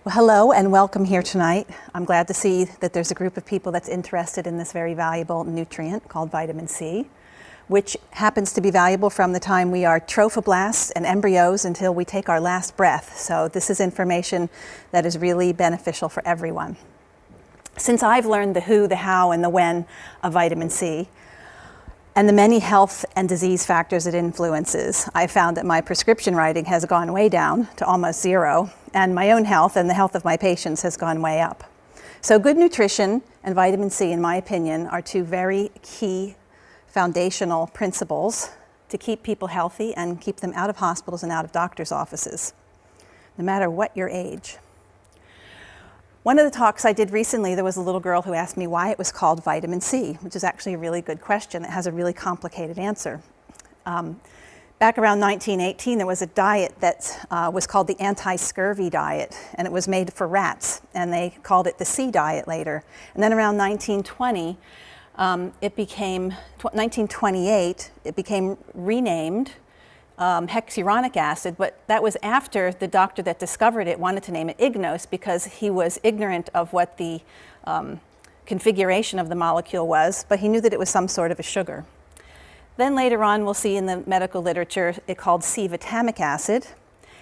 Well, hello and welcome here tonight. I'm glad to see that there's a group of people that's interested in this very valuable nutrient called vitamin C, which happens to be valuable from the time we are trophoblasts and embryos until we take our last breath. So this is information that is really beneficial for everyone. Since I've learned the who, the how, and the when of vitamin C, and the many health and disease factors it influences, I found that my prescription writing has gone way down to almost zero, and my own health and the health of my patients has gone way up. So good nutrition and vitamin C, in my opinion, are two very key foundational principles to keep people healthy and keep them out of hospitals and out of doctors' offices, no matter what your age. One of the talks I did recently, there was a little girl who asked me why it was called vitamin C, which is actually a really good question. It has a really complicated answer. Back around 1918, there was a diet that was called the anti-scurvy diet, and it was made for rats, and they called it the C diet later. And then around 1928, it became renamed hexuronic acid, but that was after the doctor that discovered it wanted to name it ignos because he was ignorant of what the configuration of the molecule was, but he knew that it was some sort of a sugar. Then later on, we'll see in the medical literature it called C-vitamic acid,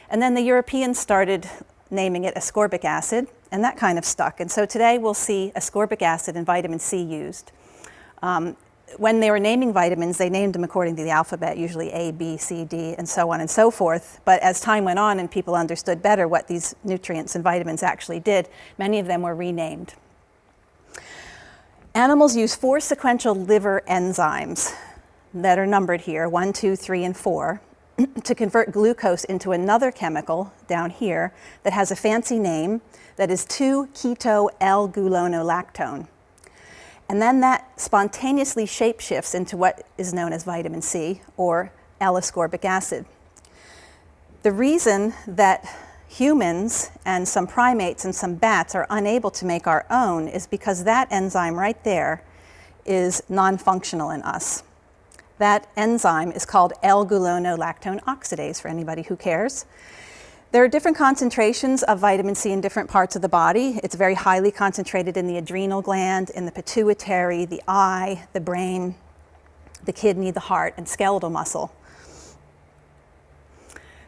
and then the Europeans started naming it ascorbic acid, and that kind of stuck. And so today we'll see ascorbic acid and vitamin C used. When they were naming vitamins, they named them according to the alphabet, usually A, B, C, D, and so on and so forth. But as time went on and people understood better what these nutrients and vitamins actually did, many of them were renamed. Animals use 4 sequential liver enzymes that are numbered here, 1, 2, 3, and 4, to convert glucose into another chemical down here that has a fancy name that is 2-keto-L-gulonolactone. And then that spontaneously shapeshifts into what is known as vitamin C, or L-ascorbic acid. The reason that humans and some primates and some bats are unable to make our own is because that enzyme right there is non-functional in us. That enzyme is called L-gulonolactone oxidase, for anybody who cares. There are different concentrations of vitamin C in different parts of the body. It's very highly concentrated in the adrenal gland, in the pituitary, the eye, the brain, the kidney, the heart, and skeletal muscle.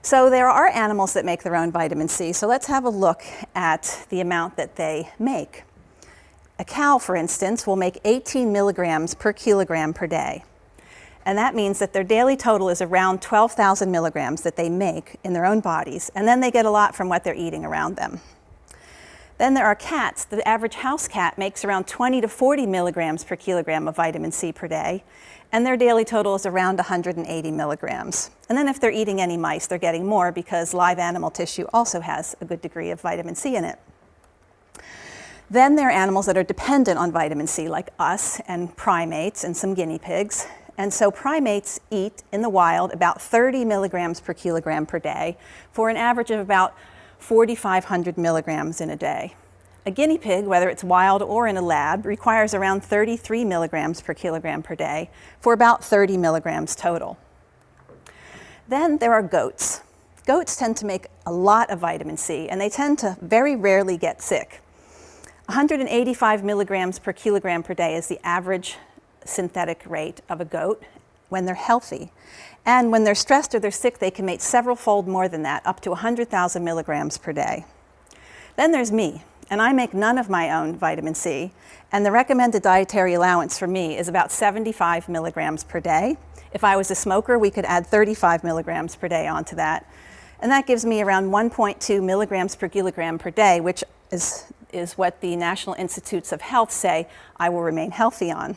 So there are animals that make their own vitamin C. So let's have a look at the amount that they make. A cow, for instance, will make 18 milligrams per kilogram per day. And that means that their daily total is around 12,000 milligrams that they make in their own bodies, and then they get a lot from what they're eating around them. Then there are cats. The average house cat makes around 20 to 40 milligrams per kilogram of vitamin C per day, and their daily total is around 180 milligrams. And then if they're eating any mice, they're getting more because live animal tissue also has a good degree of vitamin C in it. Then there are animals that are dependent on vitamin C, like us and primates and some guinea pigs. And so primates eat in the wild about 30 milligrams per kilogram per day for an average of about 4,500 milligrams in a day. A guinea pig, whether it's wild or in a lab, requires around 33 milligrams per kilogram per day for about 30 milligrams total. Then there are goats. Goats tend to make a lot of vitamin C, and they tend to very rarely get sick. 185 milligrams per kilogram per day is the average synthetic rate of a goat when they're healthy. And when they're stressed or they're sick, they can make several-fold more than that, up to 100,000 milligrams per day. Then there's me, and I make none of my own vitamin C, and the recommended dietary allowance for me is about 75 milligrams per day. If I was a smoker, we could add 35 milligrams per day onto that, and that gives me around 1.2 milligrams per kilogram per day, which is what the National Institutes of Health say I will remain healthy on.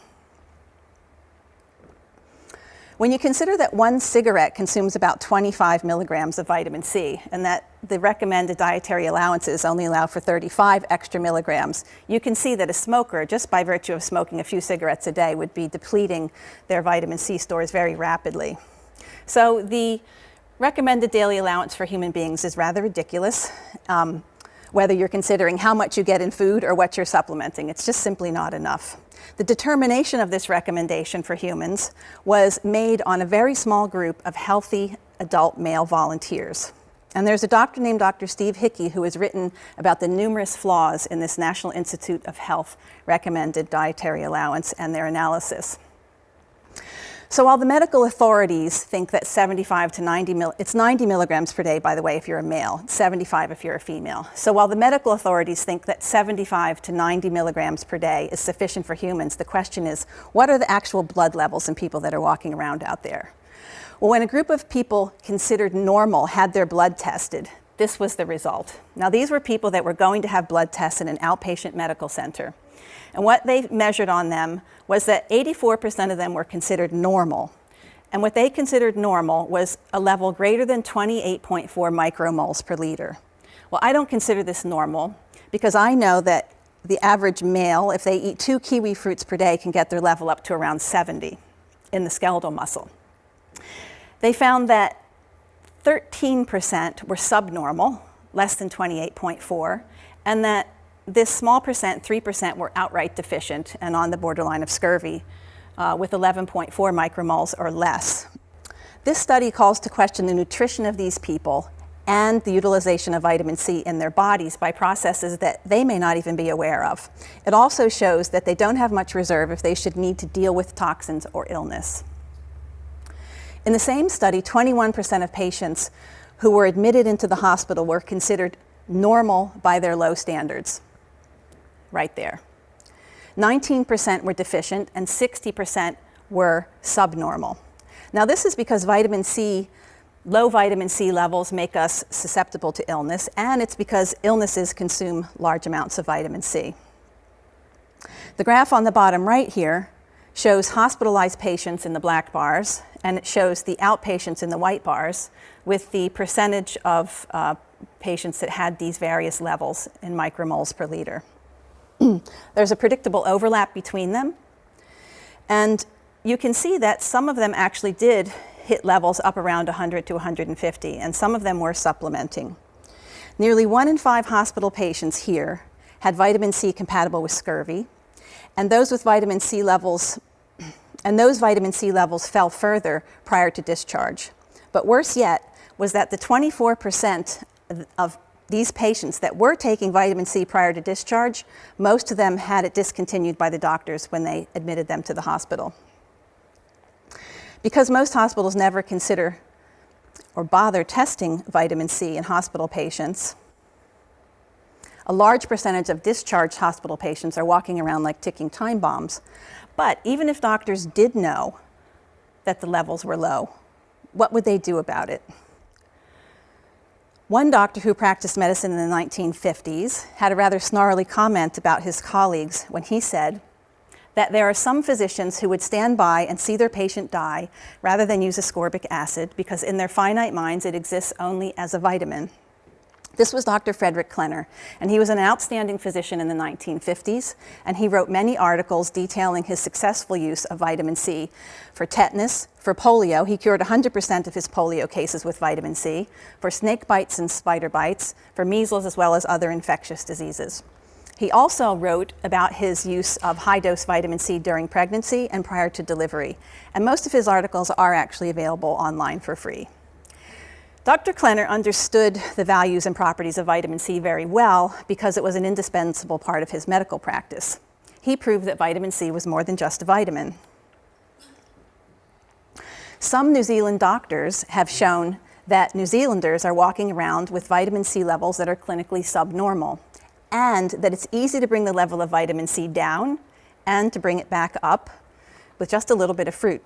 When you consider that one cigarette consumes about 25 milligrams of vitamin C and that the recommended dietary allowances only allow for 35 extra milligrams, you can see that a smoker, just by virtue of smoking a few cigarettes a day, would be depleting their vitamin C stores very rapidly. So the recommended daily allowance for human beings is rather ridiculous, whether you're considering how much you get in food or what you're supplementing. It's just simply not enough. The determination of this recommendation for humans was made on a very small group of healthy adult male volunteers. And there's a doctor named Dr. Steve Hickey who has written about the numerous flaws in this National Institute of Health recommended dietary allowance and their analysis. So while the medical authorities think that 75 to 90 it's 90 milligrams per day, by the way, if you're a male, 75 if you're a female. So while the medical authorities think that 75 to 90 milligrams per day is sufficient for humans, the question is, what are the actual blood levels in people that are walking around out there? Well, when a group of people considered normal had their blood tested, this was the result. Now, these were people that were going to have blood tests in an outpatient medical center. And what they measured on them was that 84% of them were considered normal. And what they considered normal was a level greater than 28.4 micromoles per liter. Well, I don't consider this normal because I know that the average male, if they eat 2 kiwi fruits per day, can get their level up to around 70 in the skeletal muscle. They found that 13% were subnormal, less than 28.4, and that this small percent, 3%, were outright deficient and on the borderline of scurvy with 11.4 micromoles or less. This study calls to question the nutrition of these people and the utilization of vitamin C in their bodies by processes that they may not even be aware of. It also shows that they don't have much reserve if they should need to deal with toxins or illness. In the same study, 21% of patients who were admitted into the hospital were considered normal by their low standards. Right there. 19% were deficient and 60% were subnormal. Now this is because low vitamin C levels make us susceptible to illness, and it's because illnesses consume large amounts of vitamin C. The graph on the bottom right here shows hospitalized patients in the black bars, and it shows the outpatients in the white bars with the percentage of patients that had these various levels in micromoles per liter. There's a predictable overlap between them, and you can see that some of them actually did hit levels up around 100 to 150, and some of them were supplementing. Nearly 1 in 5 hospital patients here had vitamin C compatible with scurvy, and those vitamin C levels fell further prior to discharge. But worse yet was that the 24% of these patients that were taking vitamin C prior to discharge, most of them had it discontinued by the doctors when they admitted them to the hospital. Because most hospitals never consider or bother testing vitamin C in hospital patients, a large percentage of discharged hospital patients are walking around like ticking time bombs. But even if doctors did know that the levels were low, what would they do about it? One doctor who practiced medicine in the 1950s had a rather snarly comment about his colleagues when he said that there are some physicians who would stand by and see their patient die rather than use ascorbic acid because in their finite minds it exists only as a vitamin. This was Dr. Frederick Klenner, and he was an outstanding physician in the 1950s, and he wrote many articles detailing his successful use of vitamin C for tetanus, for polio. He cured 100% of his polio cases with vitamin C, for snake bites and spider bites, for measles, as well as other infectious diseases. He also wrote about his use of high-dose vitamin C during pregnancy and prior to delivery, and most of his articles are actually available online for free. Dr. Klenner understood the values and properties of vitamin C very well because it was an indispensable part of his medical practice. He proved that vitamin C was more than just a vitamin. Some New Zealand doctors have shown that New Zealanders are walking around with vitamin C levels that are clinically subnormal, and that it's easy to bring the level of vitamin C down and to bring it back up with just a little bit of fruit.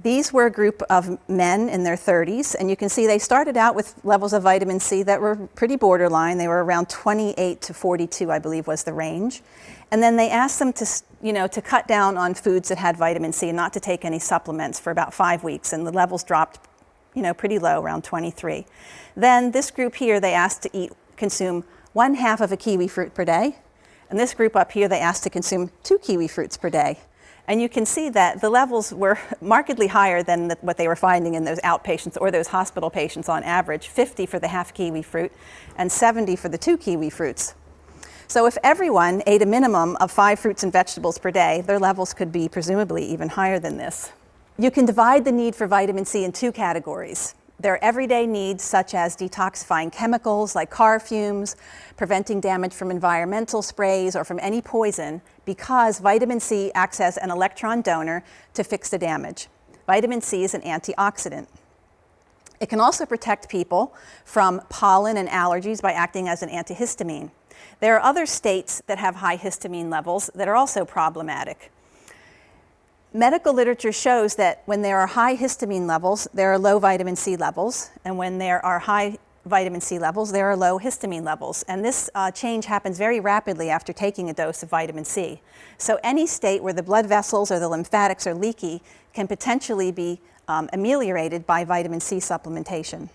These were a group of men in their 30s, and you can see they started out with levels of vitamin C that were pretty borderline. They were around 28 to 42, I believe, was the range. And then they asked them to cut down on foods that had vitamin C and not to take any supplements for about 5 weeks, and the levels dropped, pretty low, around 23. Then this group here, they asked to consume 1/2 of a kiwi fruit per day, and this group up here, they asked to consume 2 kiwi fruits per day. And you can see that the levels were markedly higher than what they were finding in those outpatients or those hospital patients on average, 50 for the 1/2 kiwi fruit and 70 for the 2 kiwi fruits. So if everyone ate a minimum of 5 fruits and vegetables per day, their levels could be presumably even higher than this. You can divide the need for vitamin C in 2 categories. their everyday needs, such as detoxifying chemicals like car fumes, preventing damage from environmental sprays or from any poison, because vitamin C acts as an electron donor to fix the damage. Vitamin C is an antioxidant. It can also protect people from pollen and allergies by acting as an antihistamine. There are other states that have high histamine levels that are also problematic. Medical literature shows that when there are high histamine levels, there are low vitamin C levels, and when there are high vitamin C levels, there are low histamine levels. And this change happens very rapidly after taking a dose of vitamin C. So any state where the blood vessels or the lymphatics are leaky can potentially be ameliorated by vitamin C supplementation.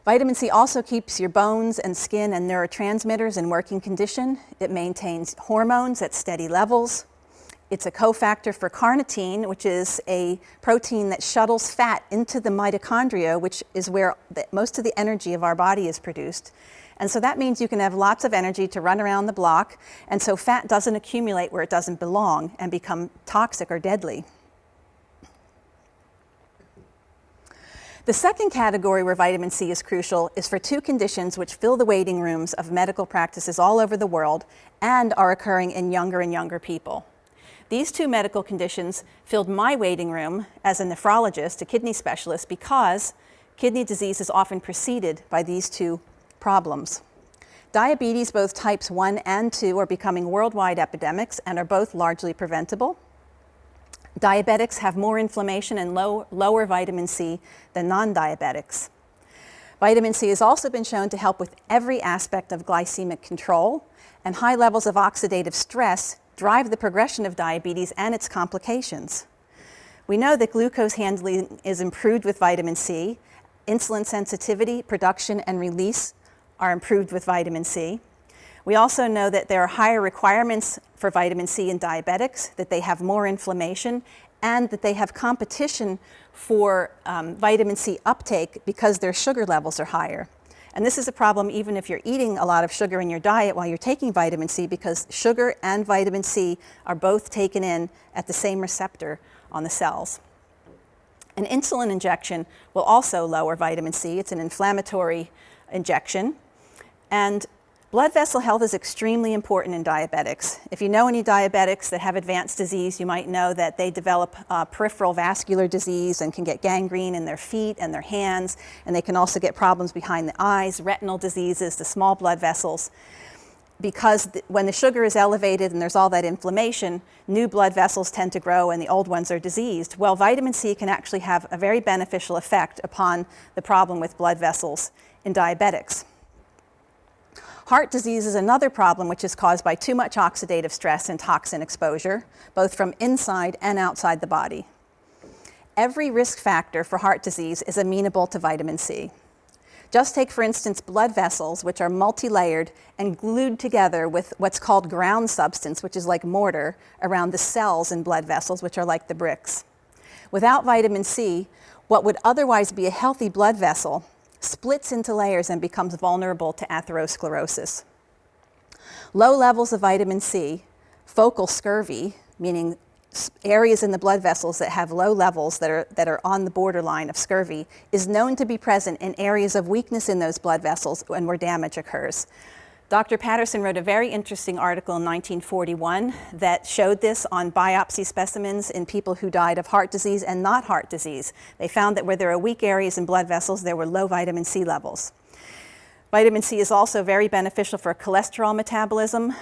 Vitamin C also keeps your bones and skin and neurotransmitters in working condition. It maintains hormones at steady levels. It's a cofactor for carnitine, which is a protein that shuttles fat into the mitochondria, which is where most of the energy of our body is produced. And so that means you can have lots of energy to run around the block, and so fat doesn't accumulate where it doesn't belong and become toxic or deadly. The second category where vitamin C is crucial is for two conditions which fill the waiting rooms of medical practices all over the world and are occurring in younger and younger people. These two medical conditions filled my waiting room as a nephrologist, a kidney specialist, because kidney disease is often preceded by these two problems. Diabetes, both types 1 and 2, are becoming worldwide epidemics and are both largely preventable. Diabetics have more inflammation and lower vitamin C than non-diabetics. Vitamin C has also been shown to help with every aspect of glycemic control, and high levels of oxidative stress drive the progression of diabetes and its complications. We know that glucose handling is improved with vitamin C. Insulin sensitivity, production, and release are improved with vitamin C. We also know that there are higher requirements for vitamin C in diabetics, that they have more inflammation, and that they have competition for vitamin C uptake because their sugar levels are higher. And this is a problem even if you're eating a lot of sugar in your diet while you're taking vitamin C, because sugar and vitamin C are both taken in at the same receptor on the cells. An insulin injection will also lower vitamin C. It's an inflammatory injection. And blood vessel health is extremely important in diabetics. If you know any diabetics that have advanced disease, you might know that they develop peripheral vascular disease and can get gangrene in their feet and their hands, and they can also get problems behind the eyes, retinal diseases, the small blood vessels. Because when the sugar is elevated and there's all that inflammation, new blood vessels tend to grow and the old ones are diseased. Well, vitamin C can actually have a very beneficial effect upon the problem with blood vessels in diabetics. Heart disease is another problem which is caused by too much oxidative stress and toxin exposure, both from inside and outside the body. Every risk factor for heart disease is amenable to vitamin C. Just take, for instance, blood vessels, which are multi-layered and glued together with what's called ground substance, which is like mortar, around the cells in blood vessels, which are like the bricks. Without vitamin C, what would otherwise be a healthy blood vessel splits into layers and becomes vulnerable to atherosclerosis. Low levels of vitamin C, focal scurvy, meaning areas in the blood vessels that have low levels that are on the borderline of scurvy, is known to be present in areas of weakness in those blood vessels and where damage occurs. Dr. Patterson wrote a very interesting article in 1941 that showed this on biopsy specimens in people who died of heart disease and not heart disease. They found that where there are weak areas in blood vessels, there were low vitamin C levels. Vitamin C is also very beneficial for cholesterol metabolism,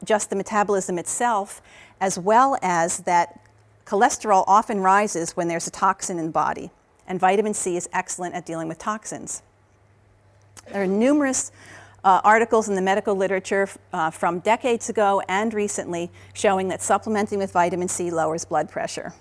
just the metabolism itself, as well as that cholesterol often rises when there's a toxin in the body. And vitamin C is excellent at dealing with toxins. There are numerous articles in the medical literature from decades ago and recently showing that supplementing with vitamin C lowers blood pressure.